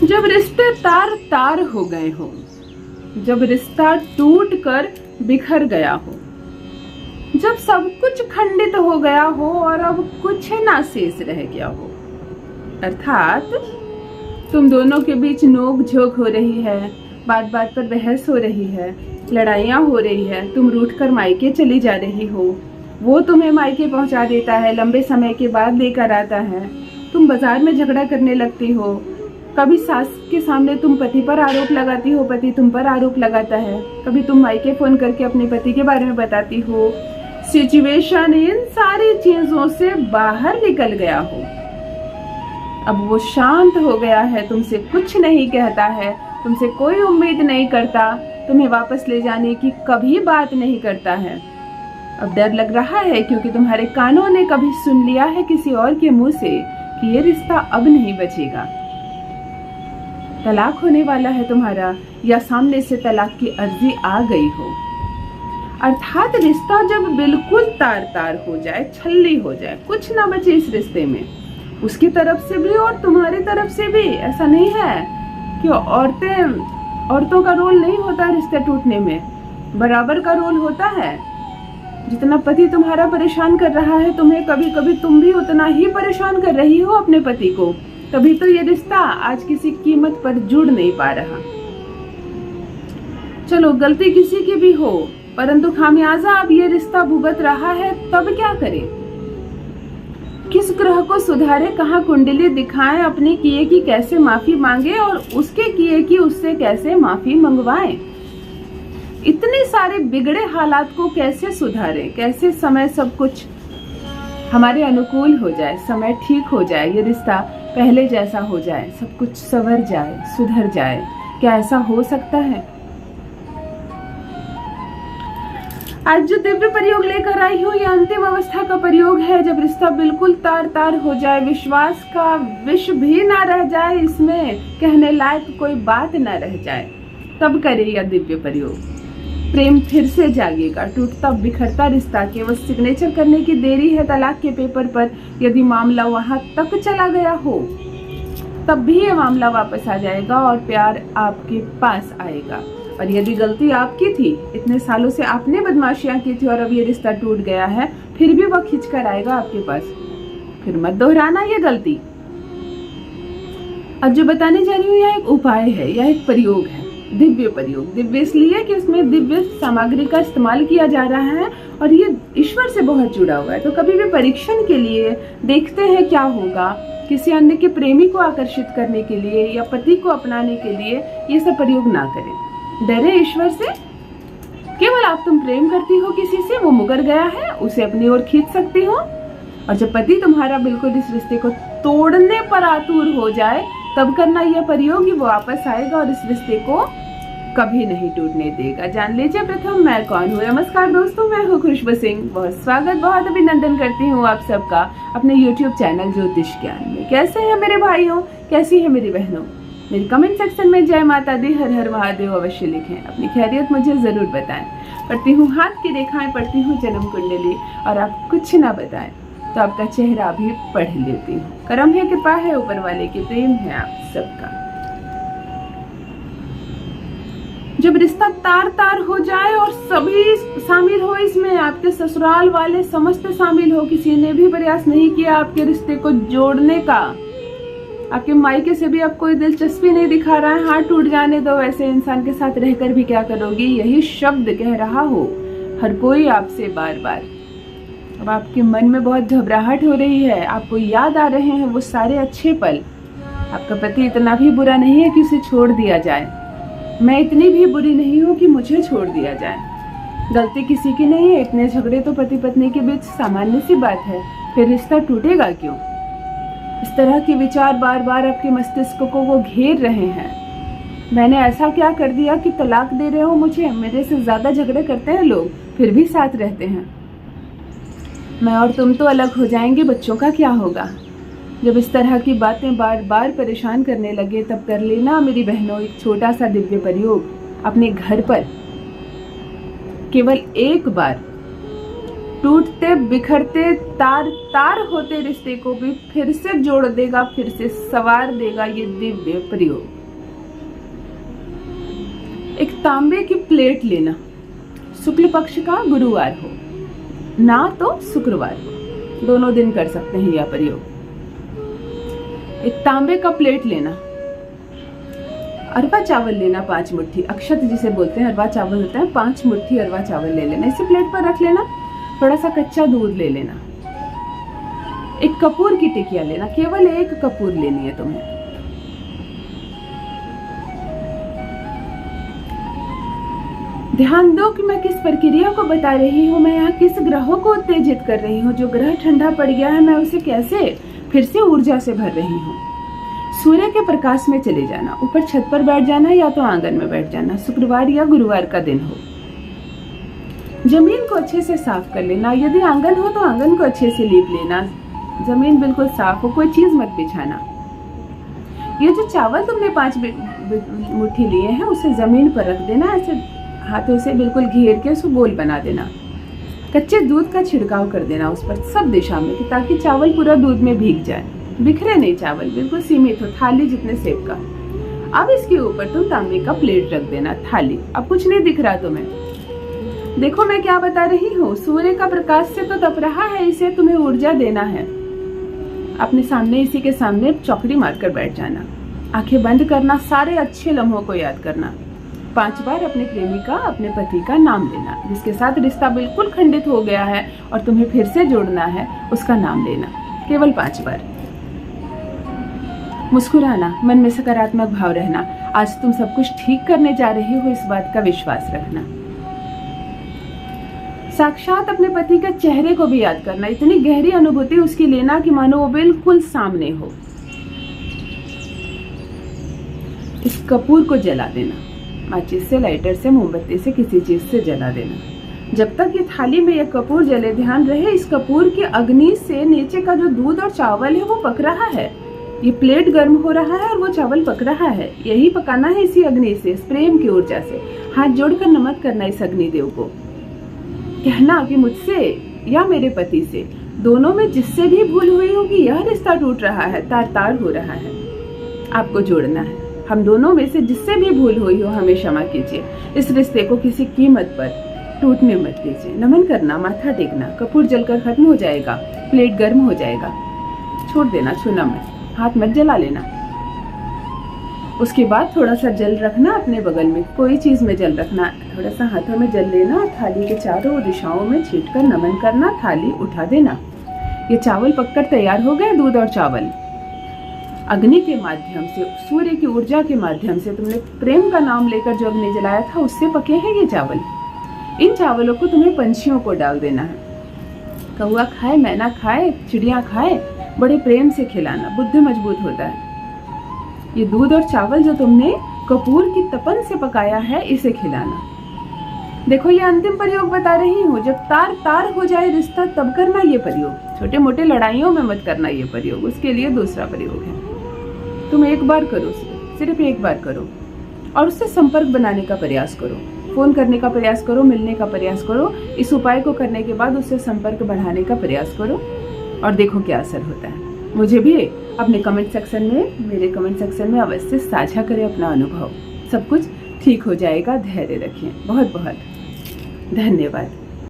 जब रिश्ते तार तार हो गए हो, जब रिश्ता टूट कर बिखर गया हो, जब सब कुछ खंडित हो गया हो और अब कुछ ना शेष रह गया हो, अर्थात तुम दोनों के बीच नोक झोंक हो रही है, बात बात पर बहस हो रही है, लड़ाइयाँ हो रही है, तुम रूठ कर मायके चली जा रही हो, वो तुम्हें मायके पहुंचा देता है, लंबे समय के बाद लेकर आता है, तुम बाजार में झगड़ा करने लगती हो, कभी सास के सामने तुम पति पर आरोप लगाती हो, पति तुम पर आरोप लगाता है, कभी तुम मायके फोन करके अपने पति के बारे में बताती हो। सिचुएशन इन सारी चीजों से बाहर निकल गया हो, अब वो शांत हो गया है, तुमसे कुछ नहीं कहता है, तुमसे कोई उम्मीद नहीं करता, तुम्हें वापस ले जाने की कभी बात नहीं करता है। अब डर लग रहा है क्योंकि तुम्हारे कानों ने कभी सुन लिया है किसी और के मुंह से कि ये रिश्ता अब नहीं बचेगा, तलाक होने वाला है तुम्हारा, या सामने से तलाक की अर्जी आ गई हो। अर्थात रिश्ता जब बिल्कुल तार तार हो जाए, छल्ली हो जाए, कुछ ना बचे इस रिश्ते में, उसकी तरफ से भी और तुम्हारी तरफ से भी। ऐसा नहीं है कि औरतों का रोल नहीं होता रिश्ते टूटने में, बराबर का रोल होता है। जितना पति तुम्हारा परेशान कर रहा है तुम्हें, कभी कभी तुम भी उतना ही परेशान कर रही हो अपने पति को, तभी तो ये रिश्ता आज किसी कीमत पर जुड़ नहीं पा रहा। चलो गलती किसी की भी हो, परंतु खामियाजा अब ये रिश्ता भुगत रहा है, तब क्या करें? किस ग्रह को सुधारे, कहाँ कुंडली दिखाएं, अपने किए की कैसे माफी मांगे और उसके किए की उससे कैसे माफी मंगवाएं? इतने सारे बिगड़े हालात को कैसे सुधारें, कैसे समय सब कुछ हमारे अनुकूल हो जाए, समय ठीक हो जाए, ये रिश्ता पहले जैसा हो जाए, सब कुछ संवर जाए, सुधर जाए। क्या ऐसा हो सकता है? आज जो दिव्य प्रयोग लेकर आई हूँ, ये अंतिम अवस्था का प्रयोग है, जब रिश्ता बिल्कुल तार तार हो जाए, विश्वास का विष भी ना रह जाए, इसमें कहने लायक कोई बात ना रह जाए, तब करे यह दिव्य प्रयोग। प्रेम फिर से जागेगा, टूटता बिखरता रिश्ता केवल सिग्नेचर करने की देरी है तलाक के पेपर पर। यदि मामला वहां तक चला गया हो, तब भी ये मामला वापस आ जाएगा और प्यार आपके पास आएगा। और यदि गलती आपकी थी, इतने सालों से आपने बदमाशियां की थी और अब ये रिश्ता टूट गया है, फिर भी वह खिंच कर आएगा आपके पास। फिर मत दोहराना ये गलती। अब जो बताने जा रही हूँ, यह एक उपाय है, यह एक प्रयोग है, दिव्य प्रयोग। दिव्य इसलिए कि इसमें दिव्य सामग्री का इस्तेमाल किया जा रहा है और ये ईश्वर से बहुत जुड़ा हुआ है। तो कभी भी परीक्षण के लिए देखते हैं क्या होगा, किसी अन्य के प्रेमी को आकर्षित करने के लिए या पति को अपनाने के लिए ये सब प्रयोग ना करें। डरे ईश्वर से। केवल आप तुम प्रेम करती हो किसी से, वो मुकर गया है, उसे अपनी ओर खींच सकती हो। और जब पति तुम्हारा बिल्कुल इस रिश्ते को तोड़ने पर आतुर हो जाए, तब करना यह प्रयोग, वो वापस आएगा और इस रिश्ते को कभी नहीं टूटने देगा। जान लीजिए प्रथम मैं कौन हूँ। नमस्कार दोस्तों, मैं हूँ खुशबू सिंह। बहुत स्वागत, बहुत अभिनंदन करती हूँ आप सबका अपने YouTube चैनल ज्योतिष ज्ञान में। कैसे हैं मेरे भाइयों, कैसी है मेरी बहनों? मेरी कमेंट सेक्शन में जय माता दी, हर हर महादेव अवश्य लिखें। अपनी खैरियत मुझे जरूर बताएं। पढ़ती हूँ हाथ की रेखाएं, पढ़ती हूँ जन्म कुंडली, और आप कुछ ना बताएं तो आपका चेहरा भी पढ़ लेती हूँ। करम है, कृपा है ऊपर वाले की, प्रेम है आप सबका। जब रिश्ता तार तार हो जाए और सभी शामिल हो इसमें, आपके ससुराल वाले समस्त शामिल हो, किसी ने भी प्रयास नहीं किया आपके रिश्ते को जोड़ने का, आपके मायके से भी अब कोई दिलचस्पी नहीं दिखा रहा है, हाँ टूट जाने दो, ऐसे इंसान के साथ रहकर भी क्या करोगी, यही शब्द कह रहा हो हर कोई आपसे बार बार। अब आपके मन में बहुत घबराहट हो रही है, आपको याद आ रहे हैं वो सारे अच्छे पल। आपका पति इतना भी बुरा नहीं है कि उसे छोड़ दिया जाए, मैं इतनी भी बुरी नहीं हूँ कि मुझे छोड़ दिया जाए। गलती किसी की नहीं है, इतने झगड़े तो पति पत्नी के बीच सामान्य सी बात है, फिर रिश्ता टूटेगा क्यों? इस तरह के विचार बार बार आपके मस्तिष्क को वो घेर रहे हैं। मैंने ऐसा क्या कर दिया कि तलाक दे रहे हो मुझे? मेरे से ज्यादा झगड़े करते हैं लोग, फिर भी साथ रहते हैं। मैं और तुम तो अलग हो जाएंगे, बच्चों का क्या होगा? जब इस तरह की बातें बार बार परेशान करने लगे, तब कर लेना मेरी बहनों एक छोटा सा दिव्य प्रयोग अपने घर पर। केवल एक बार टूटते बिखरते तार तार होते रिश्ते को भी फिर से जोड़ देगा, फिर से संवार देगा ये दिव्य प्रयोग। एक तांबे की प्लेट लेना, शुक्ल पक्ष का गुरुवार हो ना तो शुक्रवार हो, दोनों दिन कर सकते हैं यह प्रयोग। एक तांबे का प्लेट लेना, अरवा चावल लेना 5 मुट्ठी, अक्षत जिसे बोलते हैं अरवा चावल होता है, 5 मुट्ठी अरवा चावल ले लेना, इसे प्लेट पर रख लेना। थोड़ा सा कच्चा दूध ले लेना, एक कपूर की टिकिया लेना, केवल एक कपूर लेनी है तुम्हें। ध्यान दो कि मैं किस प्रक्रिया को बता रही हूँ, मैं यहाँ किस ग्रहों को उत्तेजित कर रही हूँ। जो ग्रह ठंडा पड़ गया है मैं उसे कैसे फिर से ऊर्जा से भर रही हूँ। सूर्य के प्रकाश में चले जाना, ऊपर छत पर बैठ जाना या तो आंगन में बैठ जाना, शुक्रवार या गुरुवार का दिन हो। जमीन को अच्छे से साफ कर लेना, यदि आंगन हो तो आंगन को अच्छे से लीप लेना, जमीन बिल्कुल साफ हो, कोई चीज मत बिछाना। ये जो चावल तुमने 5 मुट्ठी लिए हैं उसे जमीन पर रख देना, ऐसे हाथों से बिल्कुल घेर के उसको गोल बना देना। कच्चे दूध का छिड़काव कर देना उस पर सब दिशा में, ताकि चावल पूरा दूध में भीग जाए, बिखरे नहीं चावल, बिल्कुल सीमित हो, थाली जितने सेब का। अब इसके ऊपर तुम तांबे का प्लेट रख देना, थाली। अब कुछ नहीं दिख रहा तुम्हें, देखो मैं क्या बता रही हूँ। सूर्य का प्रकाश से तो तप रहा है, इसे तुम्हें ऊर्जा देना है। अपने सामने इसी के सामने चौकड़ी मारकर बैठ जाना, आंखें बंद करना, सारे अच्छे लम्हों को याद करना। 5 बार अपने प्रेमी का, अपने पति का नाम लेना, जिसके साथ रिश्ता बिल्कुल खंडित हो गया है और तुम्हें फिर से जोड़ना है, उसका नाम लेना, केवल 5 बार। मुस्कुराना, मन में सकारात्मक भाव रहना, आज तुम सब कुछ ठीक करने जा रही हो, इस बात का विश्वास रखना। साक्षात अपने पति के चेहरे को भी याद करना, इतनी गहरी अनुभूति उसकी लेना कि मानो वो बिल्कुल सामने हो। इस कपूर को जला देना, माचिस से, लाइटर से, मोमबत्ती से, किसी चीज से जला देना। जब तक ये थाली में यह कपूर जले, ध्यान रहे इस कपूर की अग्नि से नीचे का जो दूध और चावल है वो पक रहा है। ये प्लेट गर्म हो रहा है और वो चावल पक रहा है, यही पकाना है इसी अग्नि से, इस प्रेम की ऊर्जा से। हाथ जोड़कर नमन करना इस अग्निदेव को, कहना कि मुझसे या मेरे पति से, दोनों में जिससे भी भूल हुई होगी, यह रिश्ता टूट रहा है, तार तार हो रहा है, आपको जोड़ना है। हम दोनों में से जिससे भी भूल हुई हो हमें क्षमा कीजिए, इस रिश्ते को किसी कीमत पर टूटने मत दीजिए। नमन करना, माथा टेकना, कपूर जलकर खत्म हो जाएगा, प्लेट गर्म हो जाएगा, छोड़ देना, छूना मत, हाथ मत जला लेना। उसके बाद थोड़ा सा जल रखना अपने बगल में, कोई चीज में जल रखना, थोड़ा सा हाथों में जल लेना, थाली के चारों दिशाओं में छींटकर नमन करना, थाली उठा देना। ये चावल पककर तैयार हो गए, दूध और चावल। अग्नि के माध्यम से, सूर्य की ऊर्जा के माध्यम से, तुमने प्रेम का नाम लेकर जो अग्नि जलाया था उससे पके हैं ये चावल। इन चावलों को तुम्हें पंछियों को डाल देना है, कौआ खाए, मैना खाए, चिड़िया खाए, बड़े प्रेम से खिलाना, बुद्धि मजबूत होता है। ये दूध और चावल जो तुमने कपूर की तपन से पकाया है, इसे खिलाना। देखो ये अंतिम प्रयोग बता रही हूँ, जब तार तार हो जाए रिश्ता तब करना ये प्रयोग, छोटे मोटे लड़ाइयों में मत करना ये प्रयोग, उसके लिए दूसरा प्रयोग है। तुम एक बार करो, सिर्फ एक बार करो और उससे संपर्क बनाने का प्रयास करो, फोन करने का प्रयास करो, मिलने का प्रयास करो। इस उपाय को करने के बाद उससे संपर्क बढ़ाने का प्रयास करो और देखो क्या असर होता है। मुझे भी अपने कमेंट सेक्शन में, मेरे कमेंट सेक्शन में अवश्य साझा करें अपना अनुभव। सब कुछ ठीक हो जाएगा, धैर्य रखें। बहुत बहुत धन्यवाद।